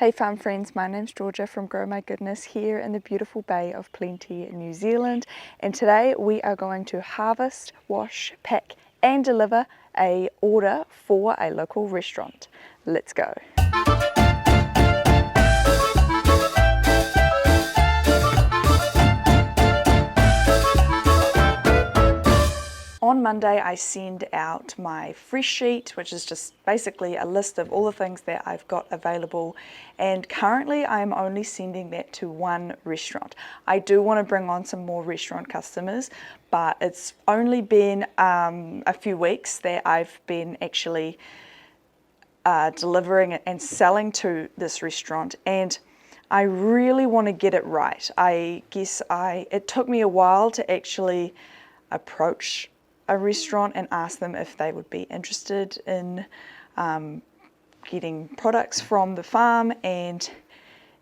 Hey farm friends, my name's Georgia from Grow My Goodness here in the beautiful Bay of Plenty, New Zealand, and today we are going to harvest, wash, pack and deliver a order for a local restaurant. Let's go. On Monday I send out my fresh sheet, which is just basically a list of all the things that I've got available, and currently I'm only sending that to one restaurant. I do want to bring on some more restaurant customers, but it's only been a few weeks that I've been actually delivering and selling to this restaurant, and I really want to get it right. I guess it took me a while to actually approach a restaurant and ask them if they would be interested in getting products from the farm, and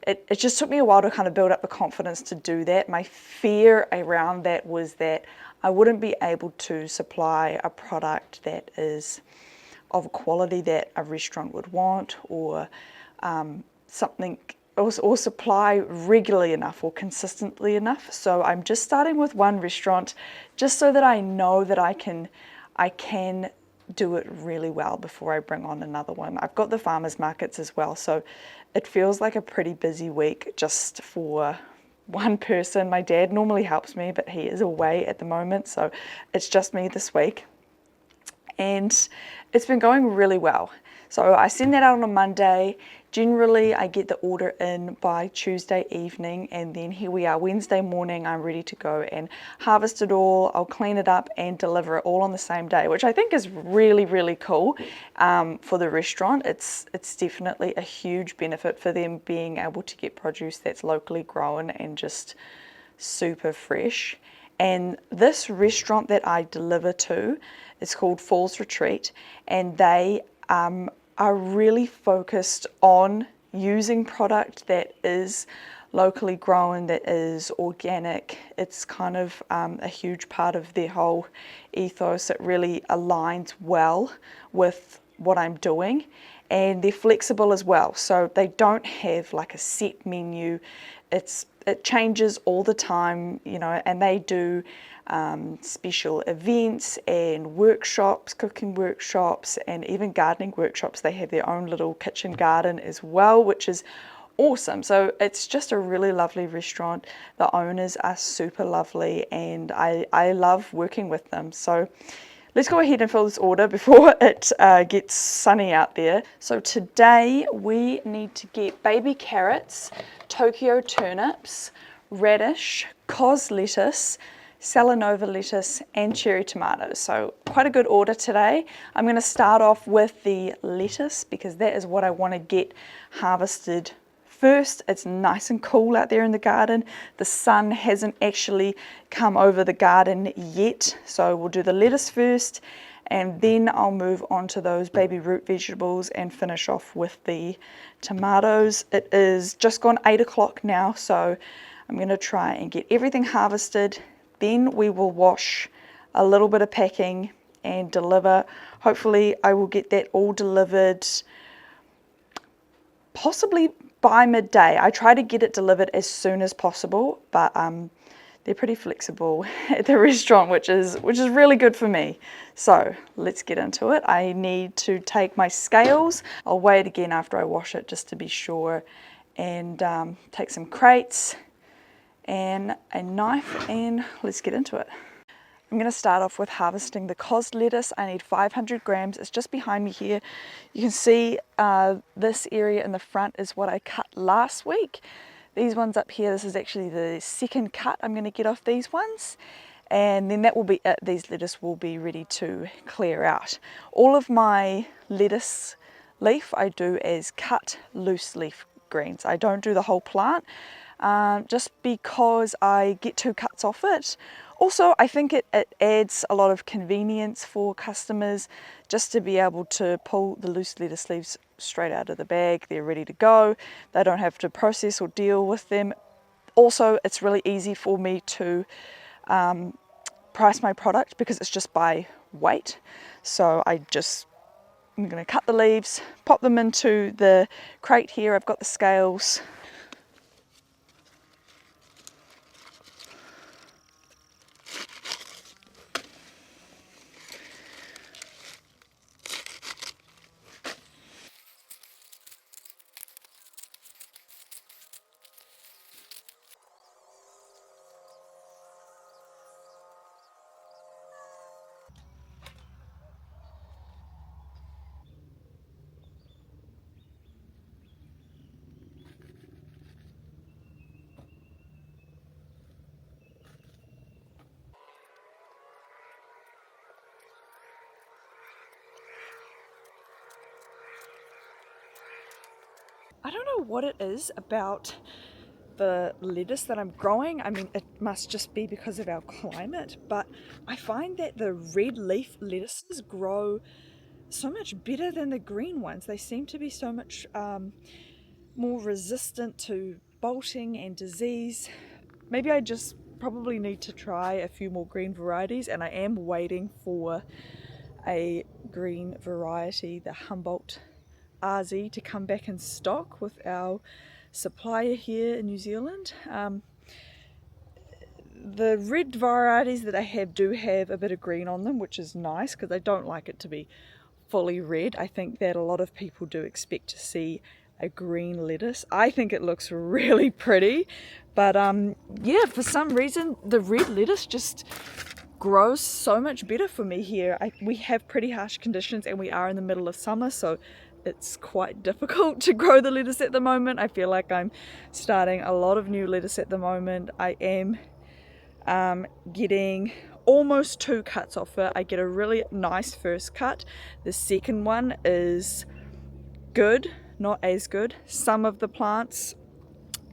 it just took me a while to kind of build up the confidence to do that. My fear around that was that I wouldn't be able to supply a product that is of a quality that a restaurant would want, or something, or supply regularly enough or consistently enough. So I'm just starting with one restaurant just so that I know that I can do it really well before I bring on another one. I've got the farmers markets as well, so it feels like a pretty busy week just for one person. My dad normally helps me, but he is away at the moment, so it's just me this week. And it's been going really well. So I send that out on a Monday. Generally, I get the order in by Tuesday evening, and then here we are, Wednesday morning, I'm ready to go and harvest it all. I'll clean it up and deliver it all on the same day, which I think is really, really cool for the restaurant. It's definitely a huge benefit for them being able to get produce that's locally grown and just super fresh. And this restaurant that I deliver to is called Falls Retreat, and they are really focused on using product that is locally grown, that is organic. It's kind of a huge part of their whole ethos. It really aligns well with what I'm doing, and they're flexible as well. So they don't have like a set menu. It changes all the time, you know, and they do special events and workshops, cooking workshops, and even gardening workshops. They have their own little kitchen garden as well, which is awesome. So it's just a really lovely restaurant. The owners are super lovely, and I love working with them. So let's go ahead and fill this order before it gets sunny out there. So today we need to get baby carrots, Tokyo turnips, radish, cos lettuce, Salanova lettuce and cherry tomatoes. So quite a good order today. I'm going to start off with the lettuce because that is what I want to get harvested first. It's nice and cool out there in the garden. The sun hasn't actually come over the garden yet, so we'll do the lettuce first, and then I'll move on to those baby root vegetables and finish off with the tomatoes. It is just gone 8 o'clock now, so I'm going to try and get everything harvested. Then we will wash, a little bit of packing and deliver. Hopefully I will get that all delivered possibly by midday. I try to get it delivered as soon as possible, but they're pretty flexible at the restaurant, which is really good for me. So let's get into it. I need to take my scales. I'll weigh it again after I wash it just to be sure, and take some crates and a knife, and let's get into it. I'm going to start off with harvesting the cos lettuce. I need 500 grams. It's just behind me here. You can see this area in the front is what I cut last week. These ones up here, this is actually the second cut I'm going to get off these ones, and then that will be it. These lettuce will be ready to clear out. All of my lettuce leaf I do as cut loose leaf greens. I don't do the whole plant. Just because I get 2 cuts off it. Also, I think it adds a lot of convenience for customers just to be able to pull the loose lettuce leaves straight out of the bag. They're ready to go. They don't have to process or deal with them. Also, it's really easy for me to price my product because it's just by weight. So I just I'm going to cut the leaves, pop them into the crate here. I've got the scales. I don't know what it is about the lettuce that I'm growing. I mean, it must just be because of our climate, but I find that the red leaf lettuces grow so much better than the green ones. They seem to be so much more resistant to bolting and disease. Maybe I just probably need to try a few more green varieties, and I am waiting for a green variety, the Humboldt RZ, to come back in stock with our supplier here in New Zealand. The red varieties that I have do have a bit of green on them, which is nice because I don't like it to be fully red. I think that a lot of people do expect to see a green lettuce. I think it looks really pretty, but yeah, for some reason the red lettuce just grows so much better for me here. We have pretty harsh conditions and we are in the middle of summer, so it's quite difficult to grow the lettuce at the moment. I feel like I'm starting a lot of new lettuce at the moment. I am getting almost 2 cuts off it. I get a really nice first cut. The second one is good, not as good. Some of the plants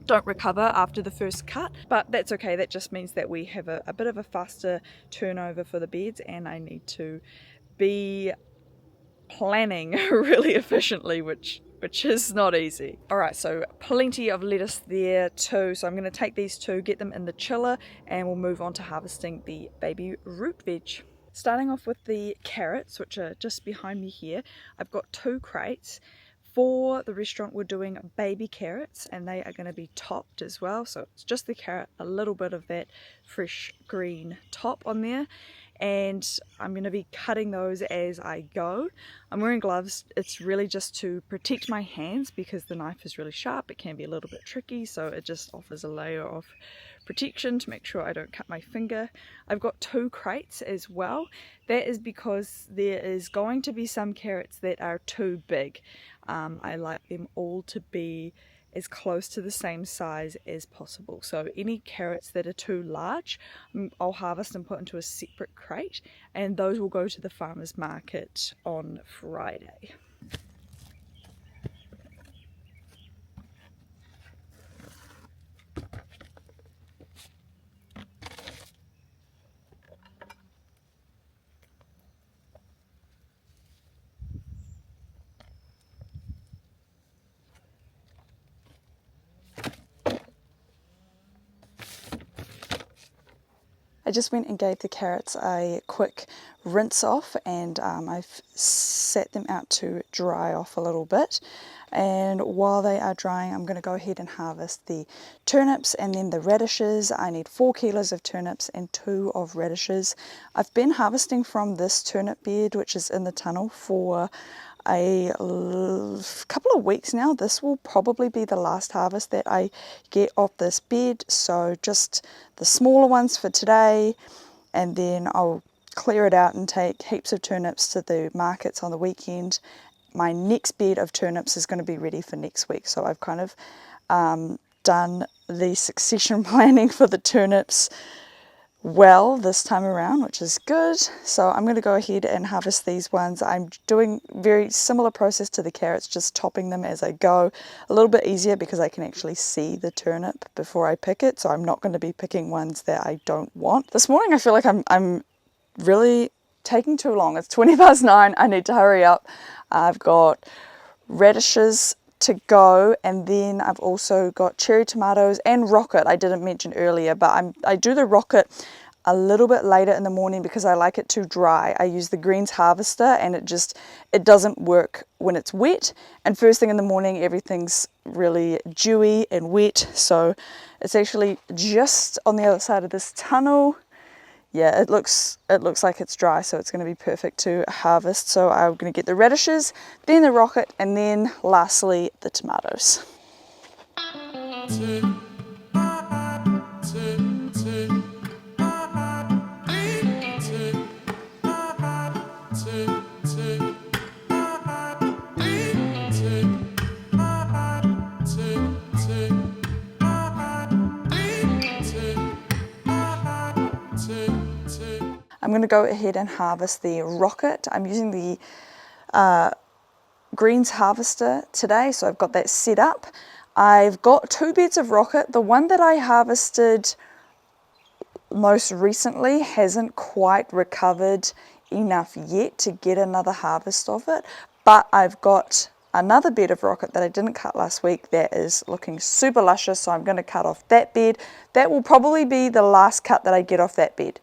don't recover after the first cut, but that's okay. That just means that we have a bit of a faster turnover for the beds, and I need to be planning really efficiently, which is not easy. Alright, so plenty of lettuce there too. So I'm going to take these 2, get them in the chiller, and we'll move on to harvesting the baby root veg. Starting off with the carrots, which are just behind me here. I've got 2 crates. For the restaurant, we're doing baby carrots, and they are going to be topped as well. So it's just the carrot, a little bit of that fresh green top on there. And I'm going to be cutting those as I go. I'm wearing gloves. It's really just to protect my hands because the knife is really sharp. It can be a little bit tricky, so it just offers a layer of protection to make sure I don't cut my finger. I've got 2 crates as well. That is because there is going to be some carrots that are too big. I like them all to be as close to the same size as possible. So any carrots that are too large, I'll harvest and put into a separate crate, and those will go to the farmer's market on Friday. I just went and gave the carrots a quick rinse off, and I've set them out to dry off a little bit. And while they are drying, I'm going to go ahead and harvest the turnips and then the radishes. I need 4 kilos of turnips and 2 of radishes. I've been harvesting from this turnip bed, which is in the tunnel, for a couple of weeks now. This will probably be the last harvest that I get off this bed, so just the smaller ones for today, and then I'll clear it out and take heaps of turnips to the markets on the weekend. My next bed of turnips is going to be ready for next week, so I've kind of done the succession planning for the turnips well this time around, which is good. So I'm going to go ahead and harvest these ones. I'm doing very similar process to the carrots, just topping them as I go. A little bit easier because I can actually see the turnip before I pick it, so I'm not going to be picking ones that I don't want. This morning I feel like I'm really taking too long. It's 9:20. I need to hurry up. I've got radishes to go, and then I've also got cherry tomatoes and rocket. I didn't mention earlier, but I do the rocket a little bit later in the morning because I like it to dry. I use the greens harvester and it doesn't work when it's wet. And first thing in the morning, everything's really dewy and wet. So it's actually just on the other side of this tunnel. Yeah, it looks like it's dry, so it's going to be perfect to harvest. So I'm going to get the radishes, then the rocket, and then lastly the tomatoes. I'm going to go ahead and harvest the rocket. I'm using the greens harvester today, so I've got that set up. I've got 2 beds of rocket. The one that I harvested most recently hasn't quite recovered enough yet to get another harvest of it, but I've got another bed of rocket that I didn't cut last week that is looking super luscious, so I'm going to cut off that bed. That will probably be the last cut that I get off that bed,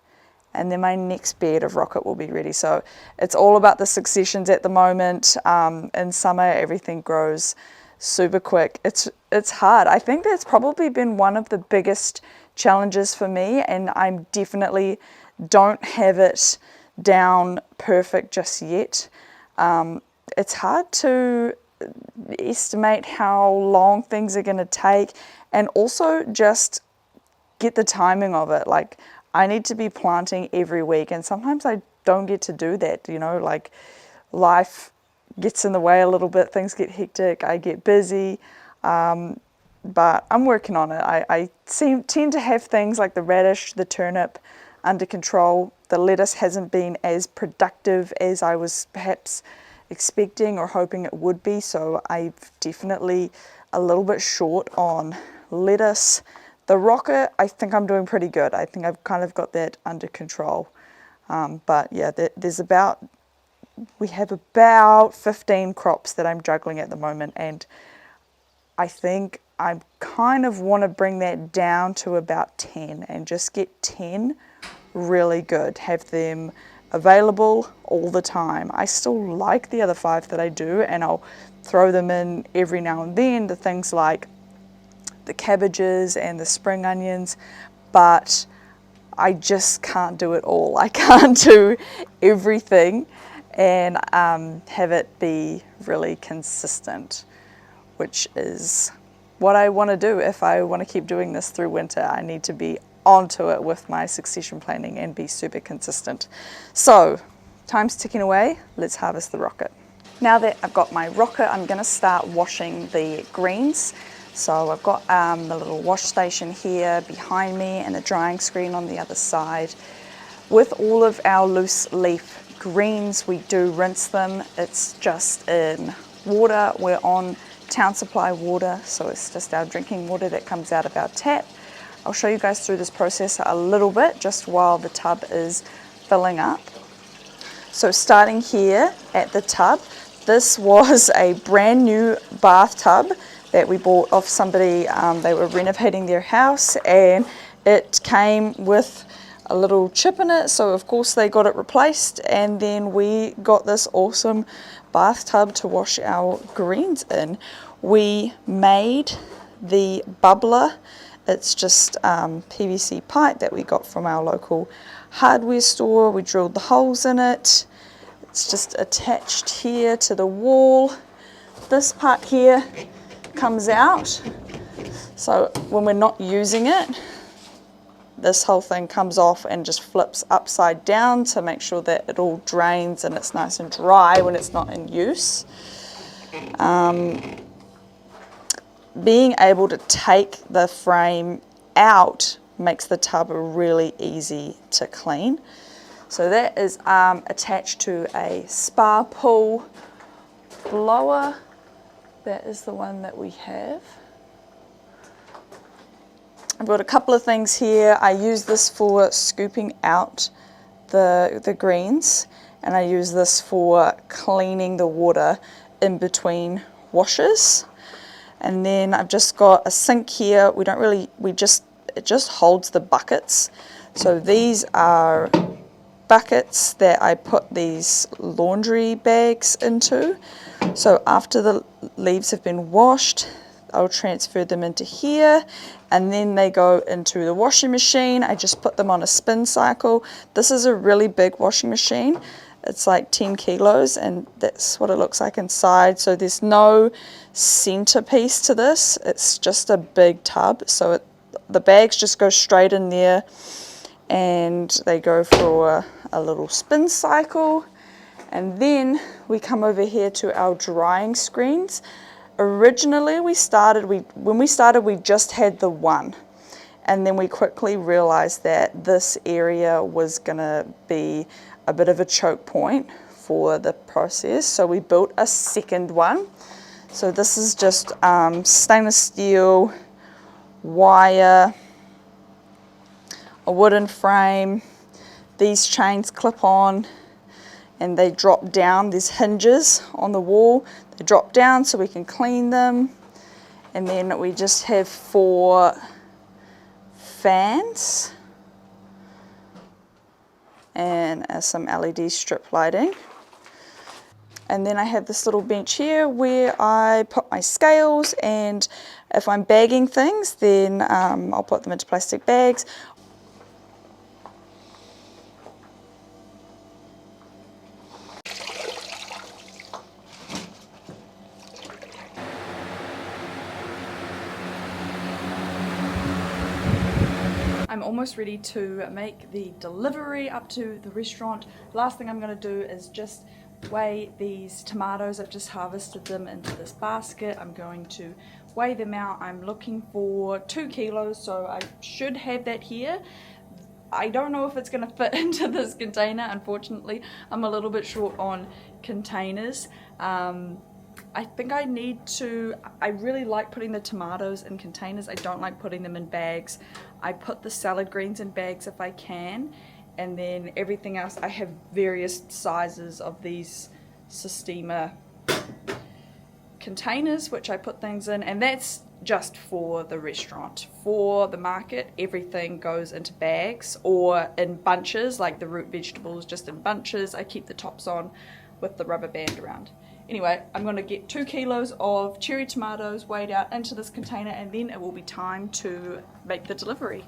and then my next bed of rocket will be ready. So it's all about the successions at the moment. In summer, everything grows super quick. It's hard. I think that's probably been one of the biggest challenges for me, and I definitely don't have it down perfect just yet. It's hard to estimate how long things are going to take, and also just get the timing of it. Like, I need to be planting every week, and sometimes I don't get to do that, you know, like life gets in the way a little bit, things get hectic, I get busy, but I'm working on it. I tend to have things like the radish, the turnip under control. The lettuce hasn't been as productive as I was perhaps expecting or hoping it would be, so I'm definitely a little bit short on lettuce. The rocket, I think I'm doing pretty good. I think I've kind of got that under control. But yeah, we have about 15 crops that I'm juggling at the moment, and I think I kind of want to bring that down to about 10 and just get 10 really good. Have them available all the time. I still like the other 5 that I do, and I'll throw them in every now and then, the things like the cabbages and the spring onions, but I just can't do it all. I can't do everything and have it be really consistent, which is what I want to do. If I want to keep doing this through winter, I need to be onto it with my succession planning and be super consistent. So time's ticking away. Let's harvest the rocket. Now that I've got my rocket, I'm going to start washing the greens. So I've got the little wash station here behind me and a drying screen on the other side. With all of our loose leaf greens, we do rinse them. It's just in water. We're on town supply water, so it's just our drinking water that comes out of our tap. I'll show you guys through this process a little bit just while the tub is filling up. So starting here at the tub, this was a brand new bathtub that we bought off somebody. They were renovating their house and it came with a little chip in it, so of course they got it replaced, and then we got this awesome bathtub to wash our greens in. We made the bubbler. It's just PVC pipe that we got from our local hardware store. We drilled the holes in it. It's just attached here to the wall. This part here comes out, so when we're not using it, this whole thing comes off and just flips upside down to make sure that it all drains and it's nice and dry when it's not in use. Being able to take the frame out makes the tub really easy to clean. So that is attached to a spa pool blower. That is the one that we have. I've got a couple of things here. I use this for scooping out the greens, and I use this for cleaning the water in between washes. And then I've just got a sink here. It just holds the buckets. So these are buckets that I put these laundry bags into. So after the leaves have been washed, I'll transfer them into here, and then they go into the washing machine. I just put them on a spin cycle. This is a really big washing machine. It's like 10 kilos, and that's what it looks like inside. So there's no centerpiece to this. It's just a big tub. So the bags just go straight in there, and they go for a little spin cycle. And then we come over here to our drying screens. Originally when we started we just had the one, and then we quickly realized that this area was gonna be a bit of a choke point for the process, so we built a second one. So this is just stainless steel, wire, a wooden frame. These chains clip on and they drop down. There's hinges on the wall. They drop down so we can clean them. And then we just have 4 fans and some LED strip lighting. And then I have this little bench here where I put my scales, and if I'm bagging things, then I'll put them into plastic bags. I'm almost ready to make the delivery up to the restaurant. Last thing I'm going to do is just weigh these tomatoes. I've just harvested them into this basket. I'm going to weigh them out. I'm looking for 2 kilos, so I should have that here. I don't know if it's going to fit into this container. Unfortunately, I'm a little bit short on containers. I think I need to, I really like putting the tomatoes in containers. I don't like putting them in bags. I put the salad greens in bags if I can, and then everything else, I have various sizes of these Sistema containers which I put things in, and that's just for the restaurant. For the market, everything goes into bags or in bunches, like the root vegetables just in bunches. I keep the tops on with the rubber band around. Anyway, I'm going to get 2 kilos of cherry tomatoes weighed out into this container, and then it will be time to make the delivery.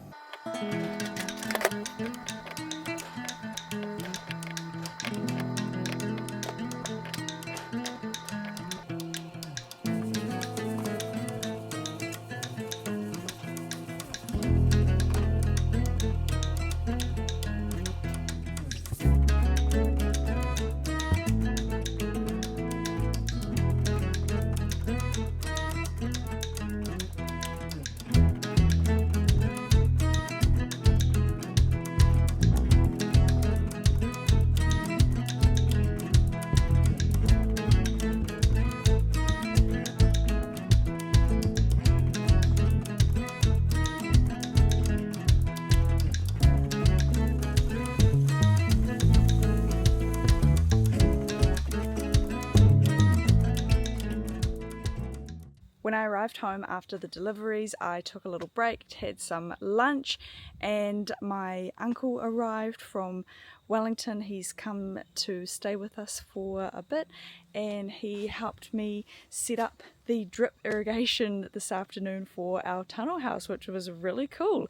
When I arrived home after the deliveries, I took a little break, had some lunch, and my uncle arrived from Wellington. He's come to stay with us for a bit, and he helped me set up the drip irrigation this afternoon for our tunnel house, which was really cool.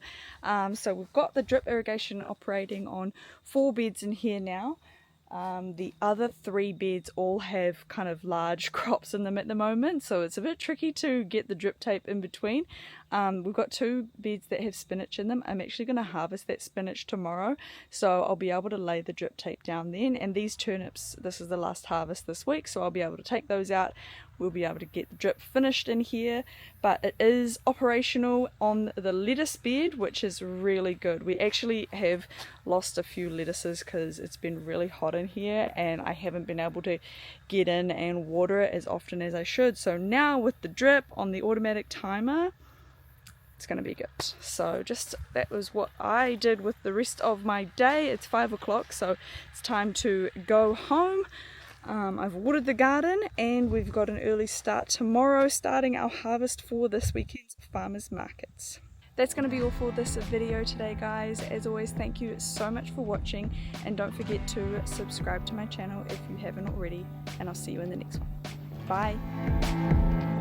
So we've got the drip irrigation operating on 4 beds in here now. The other 3 beds all have kind of large crops in them at the moment, so it's a bit tricky to get the drip tape in between. We've got 2 beds that have spinach in them. I'm actually going to harvest that spinach tomorrow, so I'll be able to lay the drip tape down then. And these turnips, this is the last harvest this week, so I'll be able to take those out. We'll be able to get the drip finished in here, but it is operational on the lettuce bed, which is really good. We actually have lost a few lettuces because it's been really hot in here and I haven't been able to get in and water it as often as I should. So now with the drip on the automatic timer, it's going to be good. So just that was what I did with the rest of my day. It's 5 o'clock, so it's time to go home. I've watered the garden and we've got an early start tomorrow, starting our harvest for this weekend's farmers markets. that's going to be all for this video today, guys. As always, thank you so much for watching, and don't forget to subscribe to my channel if you haven't already, and I'll see you in the next one. Bye.